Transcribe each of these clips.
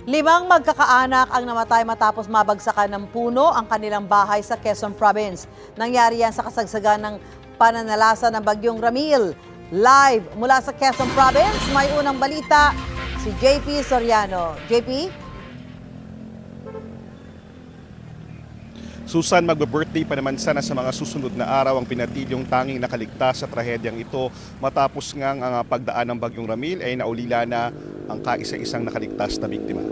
Limang magkakaanak ang namatay matapos mabagsakan ng puno ang kanilang bahay sa Quezon Province. Nangyari yan sa kasagsagan ng pananalasa ng Bagyong Ramil. Live mula sa Quezon Province, may unang balita si JP Soriano. JP? Susan, magbe-birthday pa naman sana sa mga susunod na araw ang pinatilyong tanging nakaligtas sa trahedyang ito matapos ngang ang pagdaan ng Bagyong Ramil ay naulila na ang kaisa-isang nakaligtas na biktima.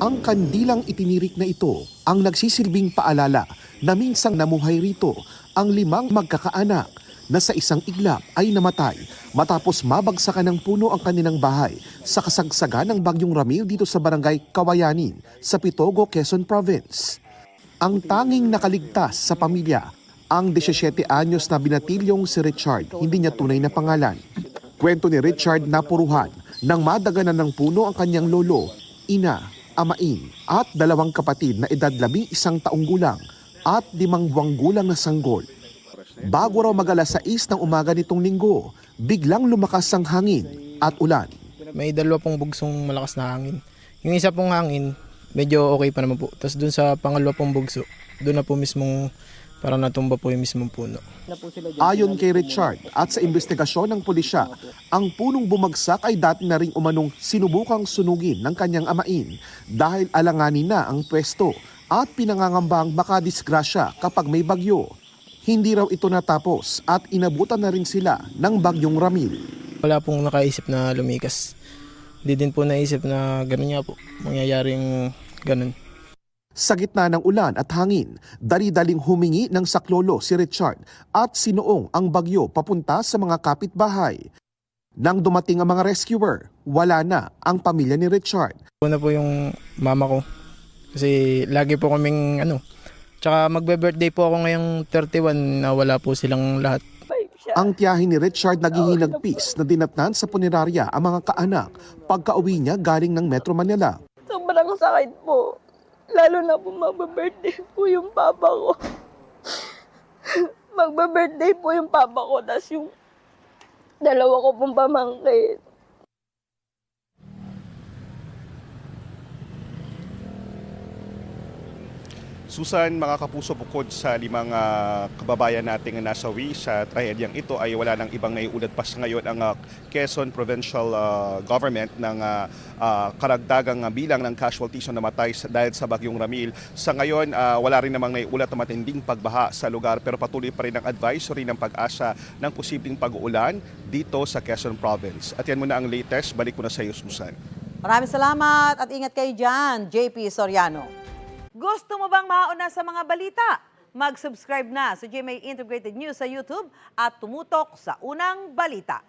Ang kandilang itinirik na ito ang nagsisilbing paalala na minsang namuhay rito ang limang magkakaanak na sa isang iglap ay namatay matapos mabagsakan ng puno ang kanilang bahay sa kasagsagan ng Bagyong Ramil dito sa barangay Kawayanin sa Pitogo, Quezon Province. Ang tanging nakaligtas sa pamilya, ang 17 anyos na binatilyong si Richard, hindi niya tunay na pangalan. Kwento ni Richard na puruhan nang madaganan ng puno ang kanyang lolo, ina, amain at dalawang kapatid na edad 11 taong gulang at 5 buwang gulang na sanggol. Bago raw mag-alas 6 ng umaga nitong linggo, biglang lumakas ang hangin at ulan. May dalawa pong bugsong malakas na hangin. Yung isa pong hangin, medyo okay pa naman po. Tapos dun sa pangalawa pong bugso, dun na po mismong parang natumba po yung mismong puno. Ayon kay Richard at sa investigasyon ng pulisya, ang punong bumagsak ay dati na ring umanong sinubukang sunugin ng kanyang amain dahil alanganin na ang pwesto at pinangangambang makadisgrasya kapag may bagyo. Hindi raw ito natapos at inabutan na rin sila ng Bagyong Ramil. Wala pong nakaisip na lumikas. Hindi din po naisip na gano'n nga po, mangyayaring gano'n. Sa gitna ng ulan at hangin, dali-daling humingi ng saklolo si Richard at sinuong ang bagyo papunta sa mga kapitbahay. Nang dumating ang mga rescuer, wala na ang pamilya ni Richard. Una po yung mama ko, kasi lagi po kaming tsaka magbe-birthday po ako ngayong 31 na wala po silang lahat. Ang tiyahin ni Richard naghihinagpis na dinatnan sa punerarya ang mga kaanak pagka-uwi niya galing ng Metro Manila. Sobrang sakit po. Lalo na po magbe-birthday po yung papa ko. Magbe-birthday po yung papa ko, tas yung dalawa ko pong pamangkin. Susan, mga kapuso, bukod sa limang kababayan nating nasawi sa trahedyang ito ay wala nang ibang naiulat pa sa ngayon ang Quezon Provincial Government ng karagdagang bilang ng casualties na namatay dahil sa Bagyong Ramil. Sa ngayon, wala rin namang naiulat na matinding pagbaha sa lugar pero patuloy pa rin ang advisory ng pag-asa ng posibleng pag-uulan dito sa Quezon Province. At yan muna ang latest. Balik ko na sa iyo, Susan. Maraming salamat at ingat kayo dyan, JP Soriano. Gusto mo bang mauna sa mga balita? Mag-subscribe na sa GMA Integrated News sa YouTube at tumutok sa unang balita.